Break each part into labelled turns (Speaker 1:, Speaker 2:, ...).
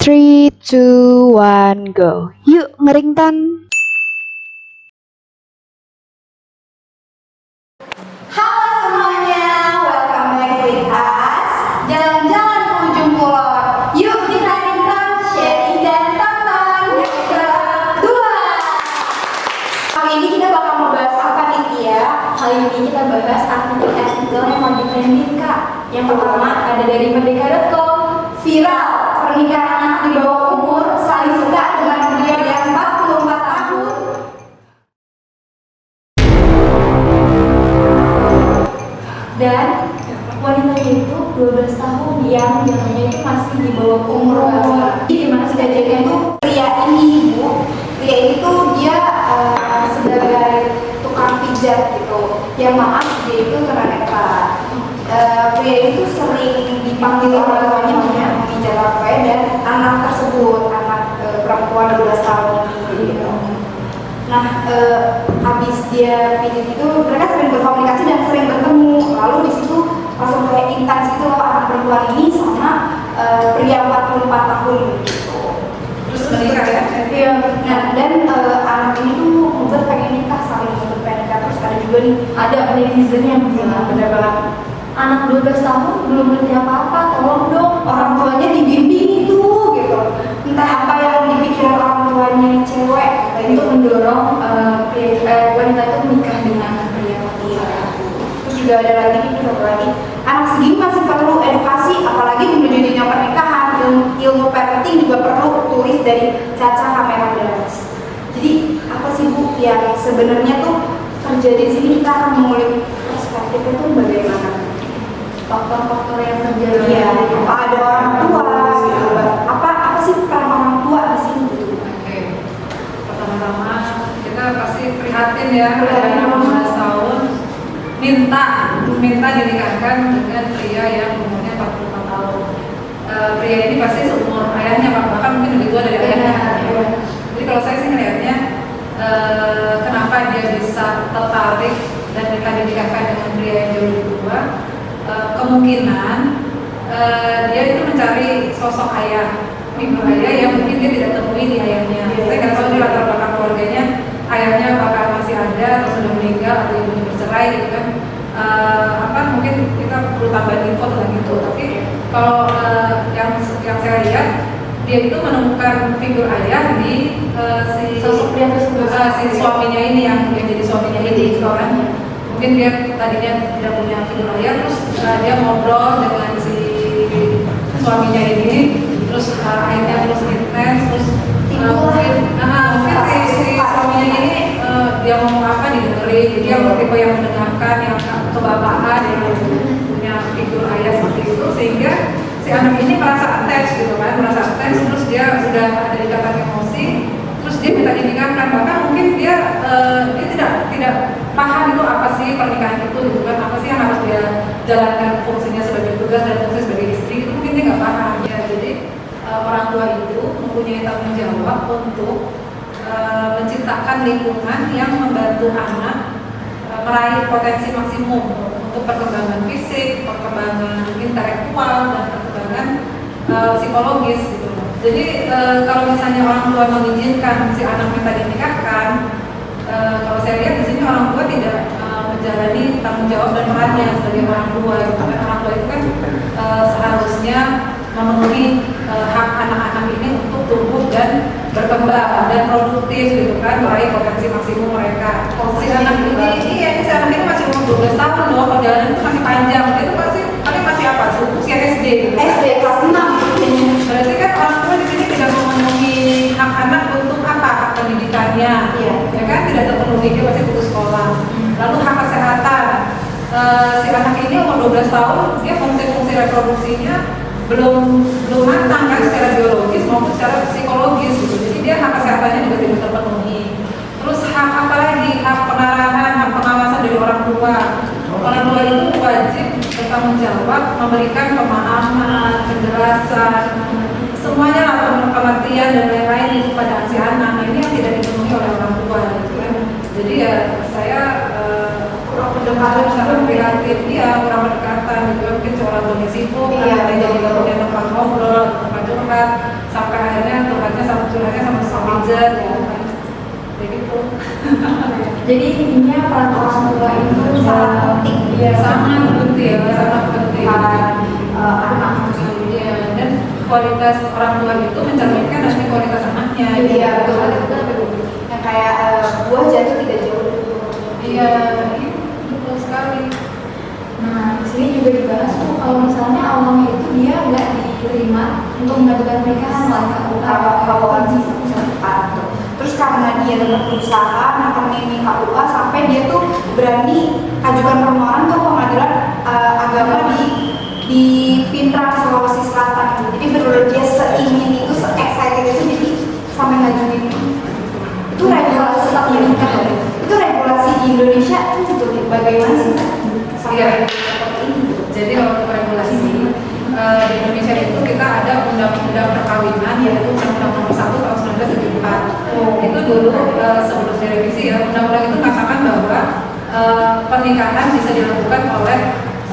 Speaker 1: 3, 2, 1, go. Yuk, ngerington.
Speaker 2: Halo semuanya, welcome back with us. Jalan-jalan ke ujung kulon. Yuk kita ringtone, sharing dan tonton. Yang kedua. Kali ini kita bakal membahas apa nih Tia? Kali ini kita bahas artikel yang mau di-trending Kak. Yang pertama ada dari merdeka.com. Viral, pernikahan anak di bawah umur saling suka dengan pria yang 44 tahun. Dan wanitanya itu 12 tahun yang jatuhnya itu masih di bawah umur banget. Jadi dimana kejadiannya itu pria ini tuh dia sebagai tukang pijat gitu. Yang maaf dia itu tunanetra. Pria itu sering dipanggil orang tuanya memijat apa dan anak tersebut, anak perempuan 12 tahun ini gitu. Nah, habis dia pijat itu mereka sering berkomunikasi dan sering bertemu. Lalu di situ langsung kayak intens gitu loh anak perempuan ini sama pria 44 tahun gitu.
Speaker 3: Terus menikah ya?
Speaker 2: Iya. Nah, dan anak ini tuh membuat pengen nikah, saling membuat pengen nikah. Terus ada juga nih ada netizen yang bilang bener banget, anak 12 tahun belum ngerti apa-apa, tolong dong orang tuanya dibimbing itu gitu. Entah apa yang dipikirkan orang tuanya cewek untuk mendorong wanita itu menikah dengan pria wanita. Terus juga ada lagi anak segini masih perlu edukasi, apalagi menuju dunia pernikahan. Ilmu parenting juga perlu, tulis dari Caca Kamera Das. Jadi apa sih Bu yang sebenarnya tuh terjadi di sini? Kita akan mengulik perspektif itu bagaimana faktor-faktor yang terjadi. Iya, apa ada orang tua gitu. Apa sih peran orang tua di sini gitu?
Speaker 3: Oke. Pertama-tama kita pasti prihatin ya, anak 12 tahun minta dinikahkan dengan pria yang umurnya 44 tahun. Pria ini pasti seumur ayahnya, bahkan mungkin lebih tua dari ayahnya. Jadi kalau saya sih melihatnya, kenapa dia bisa tertarik dan minta dinikahkan dengan pria yang jauh lebih tua? Kemungkinan dia itu mencari sosok ayah, figur ayah yang mungkin dia tidak temui di ayahnya. Saya nggak tahu di latar belakang keluarganya ayahnya apakah masih ada atau sudah meninggal atau ibunya bercerai gitu kan. Mungkin kita perlu tambahin info tentang itu. Tapi kalau yang saya lihat, dia itu menemukan figur ayah di
Speaker 2: Sosok pria tersebut,
Speaker 3: si suaminya ini yang jadi suaminya ini orangnya. Mungkin dia tadinya tidak punya figur ayah, terus dia ngobrol dengan si suaminya ini, terus akhirnya terus intens, terus mungkin si suaminya ini dia ngomong apa didengerin, dia tipe yang mendengarkan, yang kebapaan, yang punya figur ayah seperti itu, sehingga si anak ini merasa attach gitu kan, terus dia sudah ada ikatan emosi, terus dia minta dinikahkan. Bahkan mungkin dia tidak paham itu apa sih pernikahan itu gitu kan, apa sih yang harus dia jalankan fungsinya sebagai tugas dan fungsi sebagai istri, itu mungkin dia nggak paham ya. Jadi orang tua itu mempunyai tanggung jawab untuk menciptakan lingkungan yang membantu anak meraih potensi maksimum untuk perkembangan fisik, perkembangan intelektual, dan perkembangan psikologis gitu. Jadi kalau misalnya orang tua mengizinkan si anak minta dinikahkan, kalau saya lihat di sini orang tua tidak menjalani tanggung jawab dan perannya sebagai orang tua gitu kan. Orang tua itu kan seharusnya memenuhi hak anak-anak ini untuk tumbuh dan berkembang dan produktif gitu kan, meraih potensi maksimum mereka. Si anak ini masih umur 12 tahun loh, perjalanan itu masih panjang. Itu masih apa? Usia SD gitu.
Speaker 2: SD kelas 6.
Speaker 3: Berarti kan orang tua di sini tidak memenuhi hak anak untuk apa? Hak pendidikannya.
Speaker 2: Iya.
Speaker 3: Ya kan tidak terpenuhi, dia masih putus sekolah. Lalu hak kesehatan. Si anak ini umur 12 tahun, dia fungsi-fungsi reproduksinya belum matang kan secara biologis maupun secara psikologis gitu. Jadi dia hak kesehatannya juga tidak terpenuhi. Terus hak apa lagi? Hak pengarahan, hak pengawasan dari orang tua. Orang tua itu wajib bertanggung jawab memberikan pemahaman, penjelasan, semuanya lah, pengertian dan lain-lain kepada si anak. Nah, ini yang tidak dipenuhi oleh orang tua gitu kan. Jadi ya saya kurang pendekatan, sangat prihatin, kurang pendekatan gitu kan. Mungkin seorang tuanya sibuk, jadi gak punya tempat ngobrol, tempat curhat, sampai sampai akhirnya curhatnya sama manajer ya kan, kayak gitu.
Speaker 2: Jadi intinya peran orang tua itu sangat penting.
Speaker 3: Iya, sangat penting
Speaker 2: Anak.
Speaker 3: Iya, dan kualitas orang tua itu mencerminkan dari kualitas anaknya.
Speaker 2: Iya, betul. Yang kayak buah jatuh tidak jauh dari pohon.
Speaker 3: Iya, betul sekali.
Speaker 2: Nah, di sini juga dibahas tuh kalau misalnya awalnya itu dia nggak diterima untuk mengajukan pernikahan oleh KUA kalau misalnya. Terus karena dia tetap berusaha nekenin KUA sampai dia tuh berani ajukan permohonan ke pengadilan agama di Pinrang, Sulawesi Selatan gitu. Jadi benar-benar dia seingin itu, se-excited itu, jadi sampai ngajuin itu regulasi menikah. Itu regulasi di Indonesia itu bagaimana sih?
Speaker 3: Iya. Jadi kalau regulasi di Indonesia itu kita ada undang-undang perkawinan yaitu Undang-Undang Nomor 1 Tahun 1974. Itu dulu sebelum direvisi ya, undang-undang itu mengatakan bahwa pernikahan bisa dilakukan oleh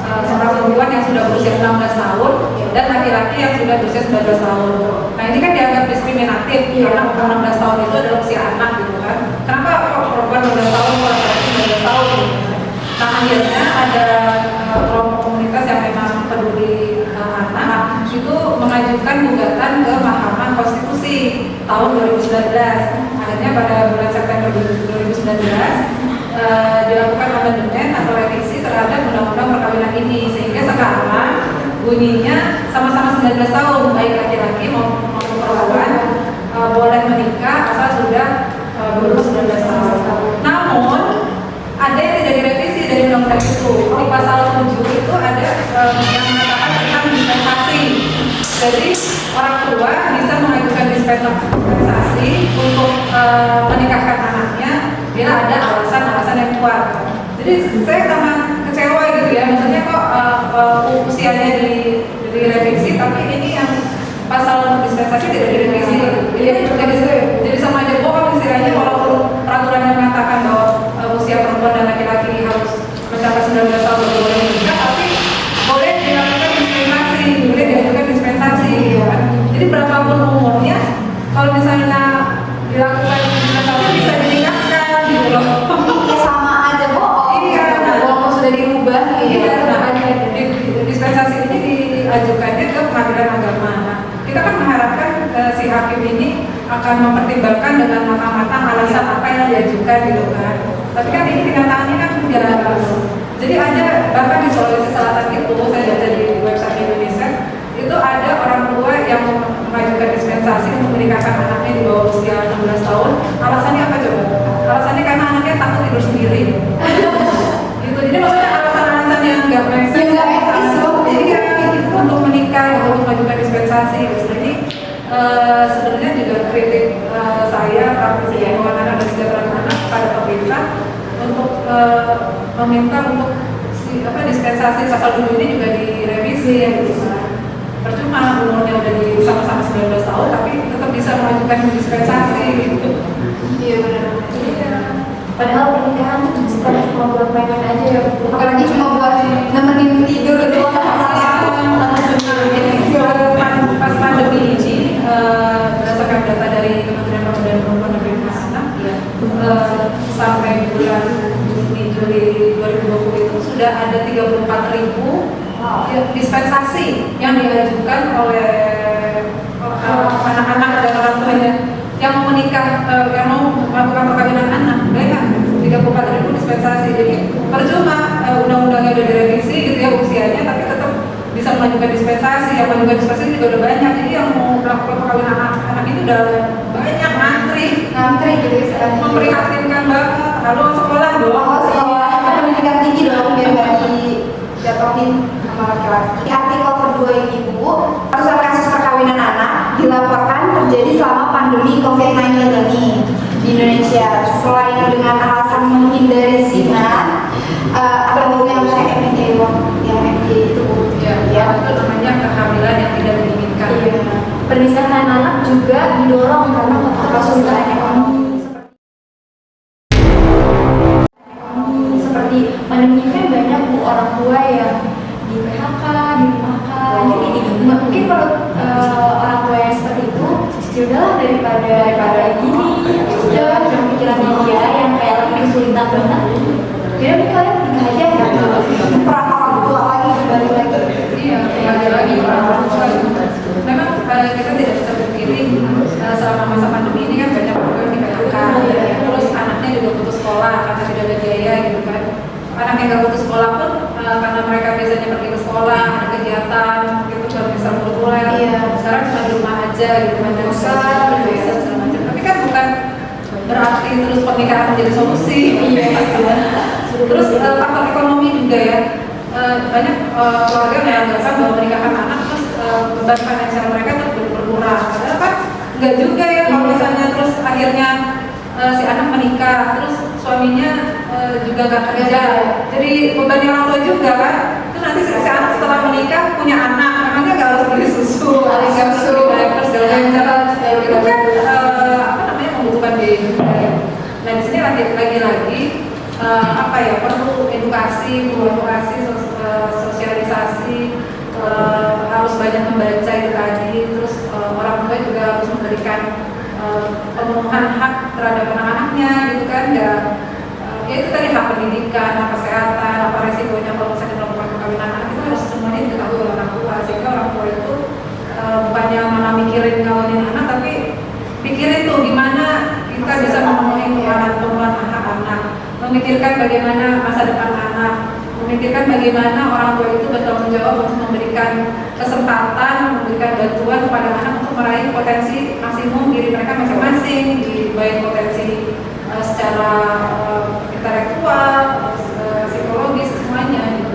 Speaker 3: seorang perempuan yang sudah berusia 16 tahun dan laki-laki yang sudah berusia 19 tahun. Nah ini kan dianggap diskriminatif karena 16 tahun itu adalah usia anak gitu kan. Kenapa kok perempuan 16 tahun, kok laki-laki 19 tahun gitu kan? Nah akhirnya ada kelompok komunitas yang memang peduli anak itu mengajukan gugatan ke Mahkamah Konstitusi tahun 2019. Akhirnya pada bulan September 2019 dilakukan amandemen atau revisi terhadap undang-undang perkawinan ini, sehingga sekarang bunyinya sama-sama 19 tahun baik laki-laki maupun perempuan boleh menikah asal sudah berumur 19 tahun. Namun ada yang tidak direvisi dari undang-undang itu. Di pasal 7 itu ada yang mengatakan tentang dispensasi. Jadi orang tua bisa mengajukan dispensasi untuk menikahkan anaknya bila ada alasan-alasan yang kuat. Jadi saya sangat kecewa gitu ya, maksudnya kok usianya direvisi, tapi ini yang pasal dispensasi tidak direvisi. Jadi sama aja bohong istilahnya, walaupun peraturannya mengatakan bahwa usia perempuan dan laki-laki harus mencapai 19 tahun baru boleh menikah, tapi boleh dilakukan dispensasi, boleh diajukan dispensasi. Ya. Jadi berapapun umurnya, kalau misalnya dilakukan dispensasi bisa dinikahkan gitu loh.
Speaker 2: Sama aja bohong.
Speaker 3: Iya,
Speaker 2: walaupun sudah dirubah.
Speaker 3: Iya, dispensasi ini diajukannya ke pengadilan agama. Nah, kita kan mengharapkan si hakim ini akan mempertimbangkan dengan matang-matang alasan apa yang diajukan gitu kan. Tapi kan ini kenyataannya kan tidak. Jadi ada bahkan di Sulawesi Selatan itu, saya baca di website Indonesia, itu ada orang tua yang mengajukan dispensasi untuk menikahkan anaknya di bawah usia 16 tahun. Alasannya apa coba? Alasannya karena anaknya takut tidur sendiri. Gitu. Jadi maksudnya alasan-alasan yang nggak make-sense.
Speaker 2: Nggak etis loh.
Speaker 3: Jadi untuk menikah, untuk mengajukan dispensasi. Jadi sebenarnya juga kritik saya, praktisi perempuan anak dan kesejahteraan anak pada pemerintah untuk meminta untuk dispensasi pasal 7 ini juga direvisi ya gitu. Percuma umurnya udah di sama-sama 19 tahun tapi tetap bisa mengajukan dispensasi gitu.
Speaker 2: Iya benar. Iya. Padahal pernikahan itu bukan cuma buat main aja ya, apalagi cuma buat nemenin tidur doang.
Speaker 3: Pas pandemi ini berdasarkan data dari Kementerian Pemuda dan Perempuan dan Perlindungan Anak sampai bulan Juli 2020 itu sudah ada 34.000 dispensasi yang diajukan oleh anak-anak dan orang tuanya yang mau menikah, yang mau melakukan perkawinan anak. Bayangkan 34.000 dispensasi. Jadi percuma undang-undangnya udah direvisi gitu ya usianya, tapi tetap bisa mengajukan dispensasi. Yang mengajukan dispensasi juga udah banyak. Jadi yang mau melakukan perkawinan anak itu udah banyak ngantri
Speaker 2: gitu istilahnya.
Speaker 3: Memprihatinkan banget. Lalu sekolah dong.
Speaker 2: Sekolah pendidikan tinggi dong biar nggak dijatuhin sama laki-laki. Di artikel kedua ini Bu, ratusan kasus perkawinan anak dilaporkan terjadi selama pandemi COVID-19 ini di Indonesia. Selain dengan alasan menghindari zina atau yang MBA itu
Speaker 3: ya, itu namanya kehamilan yang tidak diinginkan.
Speaker 2: Iya. Pernikahan anak juga didorong karena kesulitan ekonomi seperti pandemi kan banyak Bu orang tua yang di PHK, dirumahkan. Jadi mungkin menurut orang tua yang seperti itu ya udahlah daripada kayak gini, udah macam pikiran dia yang kayak lagi kesulitan banget. Jadi kalian nikah aja ya. Perang orang tua lagi kembali lagi.
Speaker 3: Iya, kembali lagi orang tua. Memang kita tidak bisa pungkiri selama masa pandemi ini kan banyak orang yang di-PHK, terus anaknya juga putus sekolah karena tidak ada biaya gitu kan. Anak yang nggak putus sekolah pun karena mereka biasanya pergi ke sekolah, ada kegiatan gitu kan bisa berkuliah. Sekarang cuma di rumah aja gitu kan, segala macam. Tapi kan bukan berarti terus pernikahan menjadi solusi. Terus faktor ekonomi juga ya. Banyak keluarga yang menganggap bahwa menikahkan anak terus beban finansial mereka terus berkurang. Padahal kan enggak juga ya kalau misalnya terus akhirnya si anak menikah terus suaminya juga nggak kerja, jadi bebannya orang tua juga kan. Terus nanti si anak setelah menikah punya anak, memangnya nggak harus beli susu, harus beli diaper segala macam. Itu kan apa namanya membutuhkan biaya juga ya. Nah di sini lagi-lagi apa ya, perlu edukasi, sosialisasi, harus banyak membaca itu tadi. Terus orang tua juga harus memberikan pemenuhan hak terhadap anak-anaknya gitu kan. Ya itu tadi hak pendidikan, hak kesehatan, apa resikonya kalau misalnya melakukan perkawinan anak, itu harus semuanya diketahui oleh orang tua. Sehingga orang tua itu bukannya malah mikirin ngawinin anak, tapi pikirin tuh gimana kita bisa memenuhi pemenuhan hak anak, memikirkan bagaimana masa depan anak, memikirkan bagaimana orang tua itu bertanggung jawab untuk memberikan kesempatan, memberikan bantuan kepada anak untuk meraih potensi maksimum diri mereka masing-masing, baik potensi secara intelektual, psikologis, semuanya gitu.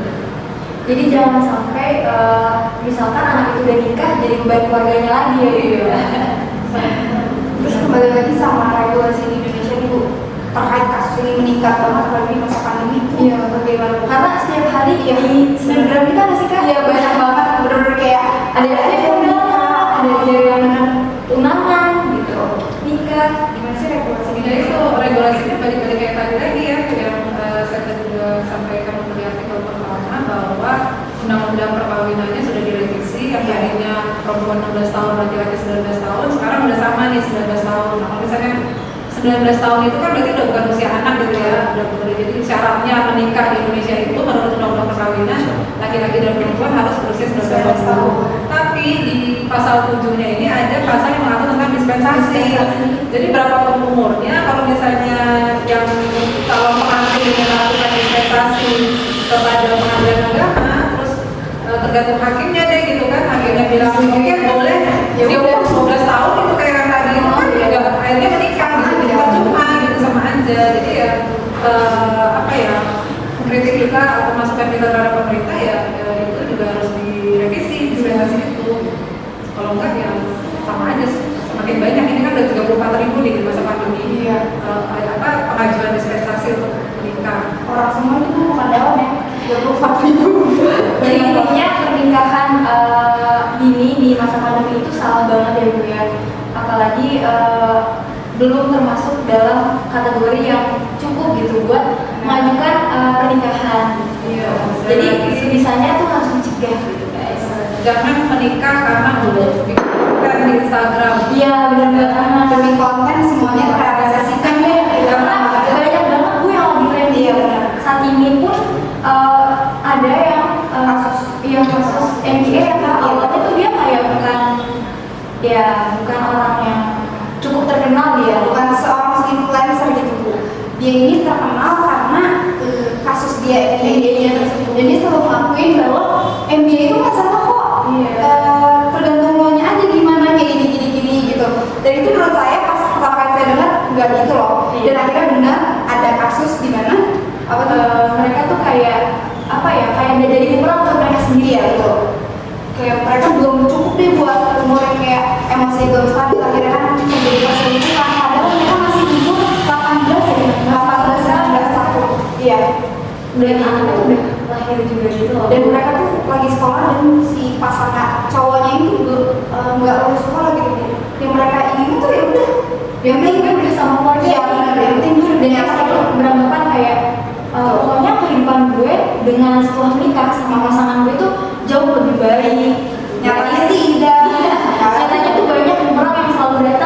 Speaker 2: Jadi jangan sampai misalkan anak itu udah nikah jadi beban keluarganya lagi ya gitu. Terus kembali lagi sama regulasi di Indonesia nih Bu, terkait kasus ini meningkat banget apalagi masa pandemi. Iya, bagaimana? Karena setiap hari ya di Instagram kita nggak sih Kak? Iya banyak banget, bener-bener kayak ada yang nikah, ada yang tunangan gitu, nikah. Gimana sih regulasi ini?
Speaker 3: Ya itu regulasinya balik-balik kayak tadi lagi ya, yang saya juga sampaikan di artikel pertama bahwa undang-undang perkawinannya sudah direvisi, yang tadinya perempuan 16 tahun, laki-laki 19 tahun, sekarang udah sama nih 19 tahun. Nah kalau misalnya 19 tahun itu kan berarti udah bukan usia anak gitu ya, udah betul. Jadi syaratnya menikah di Indonesia itu menurut undang-undang perkawinan laki-laki dan perempuan harus berusia 19 tahun. Tapi di pasal 7-nya ini ada pasal yang mengatur tentang dispensasi. Jadi berapapun umurnya, kalau misalnya yang calon pengantin yang melakukan dispensasi kepada pengadilan agama, terus tergantung hakimnya deh gitu kan, hakimnya bilang oke boleh, dia umur 12 tahun itu kayak yang tadi itu kan juga akhirnya menikah gitu, jadi percuma gitu, sama aja. Jadi ya apa ya, kritik kita atau masukan kita terhadap pemerintah ya itu juga harus direvisi dispensasi itu. Kalau enggak ya sama aja semakin banyak. Ini kan udah 34.000 di masa pandemi.
Speaker 2: Iya.
Speaker 3: Apa pengajuan dispensasi untuk menikah.
Speaker 2: Orang semua itu bukan dalam ya, 24.000. Jadi intinya pernikahan dini di masa pandemi itu salah banget ya Bu ya. Apalagi belum termasuk dalam kategori yang cukup gitu buat mengajukan pernikahan.
Speaker 3: Iya.
Speaker 2: Jadi sebisanya tuh harus dicegah gitu guys.
Speaker 3: Jangan menikah karena untuk bikin di Instagram.
Speaker 2: Iya benar-benar
Speaker 4: demi konten semuanya terrealisasikan deh.
Speaker 2: karena banyak banget Bu yang lagi tren ya. Saat ini pun ada yang kasus MBA yang awalnya tuh dia kayak bukan orang yang cukup terkenal, dia
Speaker 4: Bukan seorang influencer gitu Bu. Dia ini terkenal karena kasus dia MBA-nya tersebut. Dan dia selalu ngakuin bahwa MBA itu nggak salah kok. Tergantung lo nya aja gimana, kayak gini gitu. Dan itu menurut saya pas pertama kali saya dengar nggak gitu loh. Dan akhirnya benar ada kasus di mana
Speaker 2: mereka tuh kayak udah jadi bumerang buat mereka sendiri ya gitu.
Speaker 4: kayak mereka belum cukup deh buat umur yang kayak emosi belum stabil, akhirnya kan menjadi perselingkuhan. Padahal mereka masih umur 18 ya, 19 tahun. Iya.
Speaker 2: Dan anaknya tuh udah lahir juga gitu loh.
Speaker 4: Dan mereka tuh lagi sekolah dan si pasangan cowoknya itu nggak lulus sekolah gitu. Yang mereka ingin tuh ya udah,
Speaker 2: yang penting gue udah sama keluarga.
Speaker 4: Iya benar, yang penting gue udah
Speaker 2: Dan yang selalu beranggapan kayak pokoknya kehidupan gue dengan setelah menikah sama pasangan gue itu jauh lebih baik.
Speaker 4: nyatanya tidak.
Speaker 2: Nyatanya tuh banyak orang yang selalu datang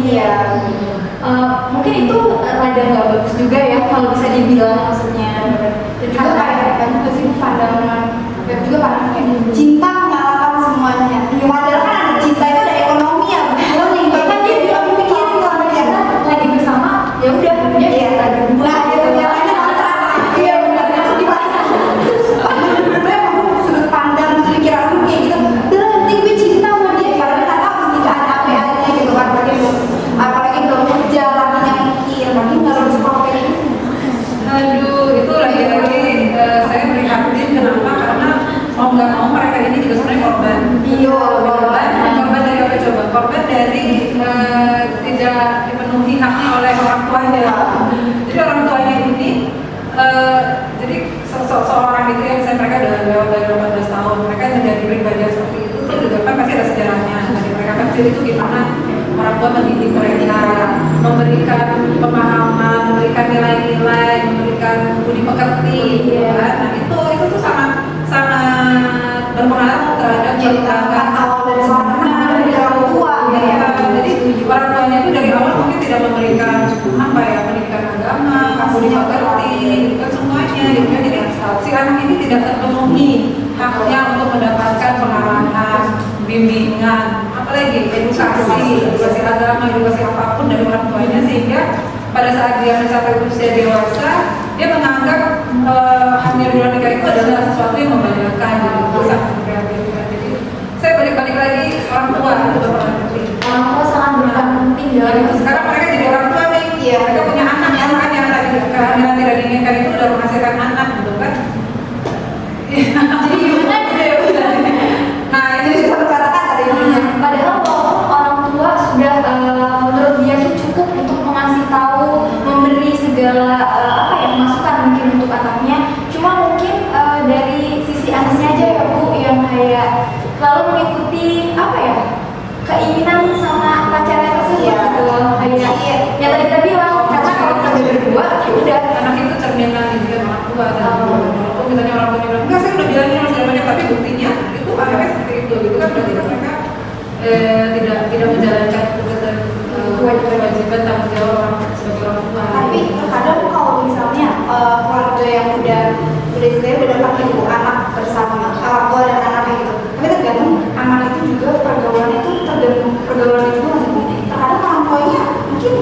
Speaker 4: Iya.
Speaker 2: Mungkin itu rada nggak bagus juga ya kalau bisa dibilang maksudnya.
Speaker 4: Dan juga kayak banyak juga sih pandangan, banyak juga pandangan kayak cinta mengalahkan semuanya. Padahal kan ada cinta itu ada ekonomi ya, betul nih. Bahkan dia bilang mikirin kalau dia
Speaker 2: Lagi bersama ya udah dia
Speaker 4: Iya.
Speaker 2: lagi berdua.
Speaker 4: Nah, gitu yang lainnya kontrak. Iya benar. Itu gimana? Berdua emang sudut pandang pemikiran lu kayak gitu. Udah yang penting gue cinta sama dia. Karena dia nggak tahu nikah ada apa-apanya gitu kan. Apalagi belum kerja, lagi yang mikir, lagi nggak lulus sekolah kayak gitu.
Speaker 3: Aduh, itu lagi-lagi saya prihatin kenapa? Karena mau nggak mau mereka ini juga sebenarnya korban.
Speaker 4: Iya,
Speaker 3: Korban dari apa coba? Korban dari tidak dipenuhi haknya oleh orang tuanya. Jadi orang tuanya ini, jadi seorang itu yang misalnya mereka udah lewat dari 18 tahun, mereka menjadi pribadi yang seperti itu juga kan pasti ada sejarahnya. Dari mereka kecil itu gimana orang tua mendidik mereka, memberikan pemahaman, memberikan nilai-nilai, memberikan budi pekerti, kan? Nah itu tuh sangat berpengaruh terhadap perkembangan
Speaker 4: awal dari seorang anak dari orang tua.
Speaker 3: jadi orang tuanya itu dari awal mungkin tidak memberikan apa ya pendidikan agama, budi pekerti, kan semuanya, gitu kan. Jadi si anak ini tidak terpenuhi haknya untuk mendapatkan pengarahan, bimbingan, apalagi edukasi agama, edukasi apapun dari orang tuanya, sehingga pada saat dia mencapai usia dewasa dia menganggap hamil di luar nikah itu adalah sesuatu yang membanggakan, gitu. Sangat memprihatinkan. Jadi saya balik lagi orang tua itu berperan penting.
Speaker 2: Orang tua sangat berperan penting
Speaker 3: Dan
Speaker 2: dalam
Speaker 3: itu sekarang mereka jadi orang tua nih,
Speaker 4: Iya.
Speaker 3: mereka punya anak yang tadi kehamilan tidak diinginkan itu sudah menghasilkan anak, gitu kan?
Speaker 2: jadi gimana gitu ya.
Speaker 3: Nah
Speaker 4: Itu
Speaker 3: ini
Speaker 4: bisa berkatakan tadi intinya.
Speaker 2: Padahal walaupun orang tua sudah menurut dia itu cukup untuk mengasih tahu, memberi segala apa ya masukan mungkin untuk anaknya. Cuma mungkin dari sisi anaknya aja ya Bu yang kayak lalu mengikuti apa ya keinginan sama pacarnya tersebut
Speaker 4: Iya.
Speaker 2: gitu. Kayak yang tadi kita bilang karena kalau kita berdua ya udah
Speaker 3: anak itu cerminan didikan orang tua kan. Walaupun misalnya orang tuanya bilang enggak, saya udah bilangin harus banyak, tapi buktinya itu anaknya seperti itu, gitu kan. Berarti kan mereka tidak menjalankan kewajiban tanggung jawab orang sebagai orang tua.
Speaker 4: Tapi terkadang kalau misalnya keluarga yang udah istilahnya udah dapat ibu anak bersama orang tua dan anaknya gitu. Tapi tergantung anak itu juga pergaulannya itu tergantung pergaulannya juga masih penting. Terkadang orang tuanya mungkin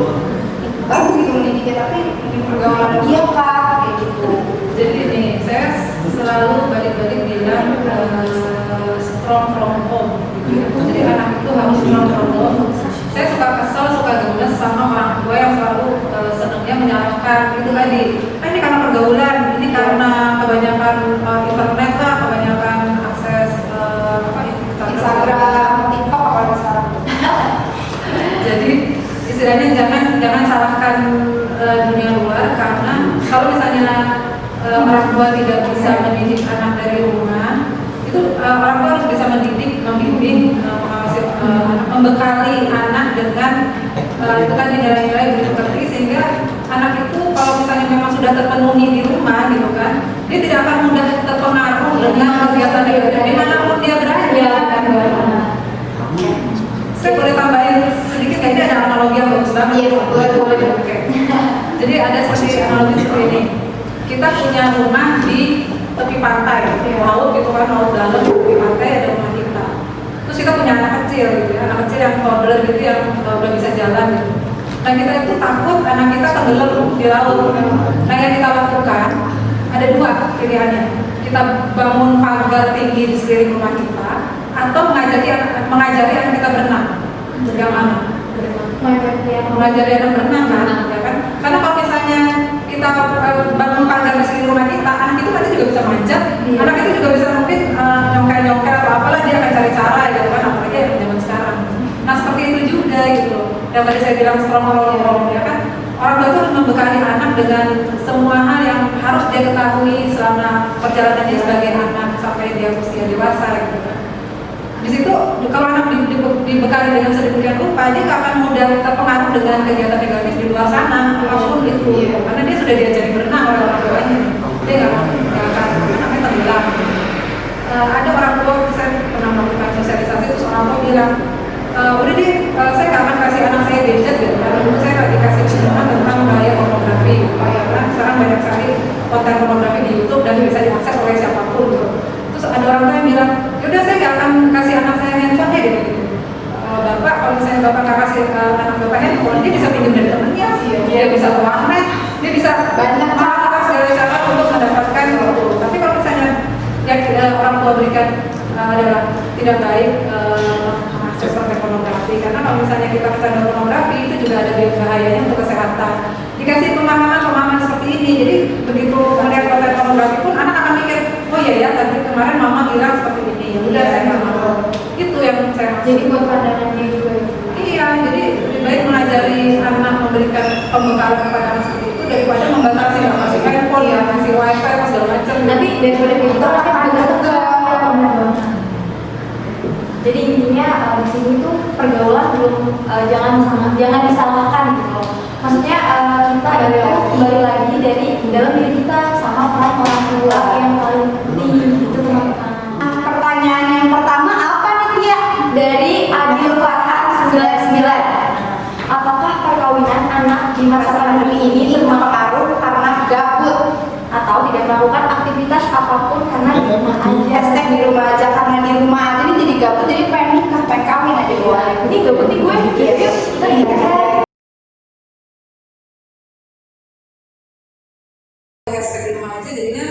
Speaker 4: bagus gitu mendidiknya, tapi mungkin pergaulan dia kah kayak gitu.
Speaker 3: Jadi ini saya selalu balik-balik bilang strong from home, gitu ya. Jadi anak itu harus strong from home. Saya suka kesel, suka gemes sama orang tua yang selalu senangnya menyalahkan itu tadi. Ini karena pergaulan, ini karena kebanyakan internet lah, kebanyakan akses
Speaker 4: Instagram, TikTok apalagi sekarang.
Speaker 3: Jadi istilahnya jangan salahkan dunia luar, karena kalau misalnya orang tua tidak bisa mendidik anak dari rumah, itu orang tua harus bisa mendidik, membimbing, membekali anak dengan itu tadi nilai-nilai budi pekerti, sehingga anak itu kalau misalnya memang sudah terpenuhi di rumah, gitu kan, dia tidak akan mudah terpengaruh dengan kegiatan negatif dimanapun dia berada. Saya boleh tambahin sedikit, kayaknya ada analogi yang bagus banget.
Speaker 4: Iya, boleh.
Speaker 3: Oke. Jadi ada seperti analogi seperti ini. Kita punya rumah di tepi pantai, laut gitu kan, laut dalam, tepi pantai ada rumah kita. Terus kita punya anak kecil gitu ya, anak kecil yang toddler gitu, yang udah bisa jalan gitu. Nah kita itu takut anak kita tenggelam di laut. Nah yang kita lakukan ada dua pilihannya. Kita bangun pagar tinggi di sekeliling rumah kita, atau mengajari anak kita berenang. Yang mana? Mengajari anak berenang kan? Ya kan? Karena kalau misalnya kita bangun pagar di sekeliling rumah kita, anak itu nanti juga bisa manjat, anak itu juga bisa mungkin nyongkel atau apalah, dia akan cari cara gitu kan, apalagi zaman sekarang. Nah seperti itu juga gitu. Yang tadi saya bilang strong role, ya kan? Orang tua itu harus membekali anak dengan semua hal yang harus dia ketahui selama perjalanannya sebagai anak sampai dia usia dewasa gitu kan. Di situ kalau anak dibekali dengan sedemikian rupa, dia nggak akan mudah terpengaruh dengan kegiatan negatif di luar sana apapun itu, karena dia sudah diajari berenang oleh orang tuanya. Dia nggak akan anaknya tenggelam. Ada orang tua, saya pernah melakukan sosialisasi, terus orang tua bilang, udah deh saya nggak akan kasih anak saya gadget gitu, karena dulu saya nggak dikasih pedoman tentang bahaya pornografi, karena sekarang banyak sekali konten pornografi di YouTube dan bisa diakses oleh siapapun gitu. Terus ada orang tua yang bilang, yaudah saya nggak akan kasih anak saya handphone ya gitu. Bapak, kalau misalnya bapak nggak kasih anak bapak handphone, dia bisa pinjam dari temennya, dia bisa ke warnet, dia bisa banyak cara segala cara untuk mendapatkan itu. Tapi kalau misalnya yang orang tua berikan adalah tidak baik mengakses konten pornografi, karena kalau misalnya kita kecanduan pornografi itu juga ada bahayanya untuk kesehatan. Dikasih pemahaman seperti ini, jadi begitu melihat konten pornografi pun anak akan mikir, oh iya ya tadi kemarin mama bilang seperti ini, ya udah saya nggak mau. Itu yang saya maksud.
Speaker 2: Jadi buat pandangan dia juga.
Speaker 3: Iya, jadi lebih baik mengajari anak, memberikan pembekalan kepada anak seperti itu daripada membatasi, nggak kasih handphone, ya kasih wifi, segala macam.
Speaker 2: Nanti daripada kayak gitu kan juga tegang. Jadi intinya di sini tuh pergaulan belum jangan disalahkan gitu loh. Maksudnya kita itu kembali lagi dari dalam diri kita sama peran orang tua yang paling penting itu teman-teman.
Speaker 4: Pertanyaan yang pertama apa nih Tia? Dari Adil Farhan 99.
Speaker 2: Apakah perkawinan anak di masa pandemi ini berpengaruh karena gabut atau tidak melakukan aktivitas apapun karena di rumah aja?
Speaker 4: Hashtag di rumah aja, karena di rumah aja nih jadi gabut, jadi pengen nikah, pengen kawin aja gue.
Speaker 2: Ini gabut nih gue. Yuk kita nikah.
Speaker 3: Hashtag di rumah aja jadinya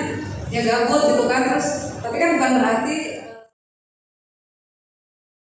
Speaker 3: ya gabut gitu kan, terus tapi kan bukan berarti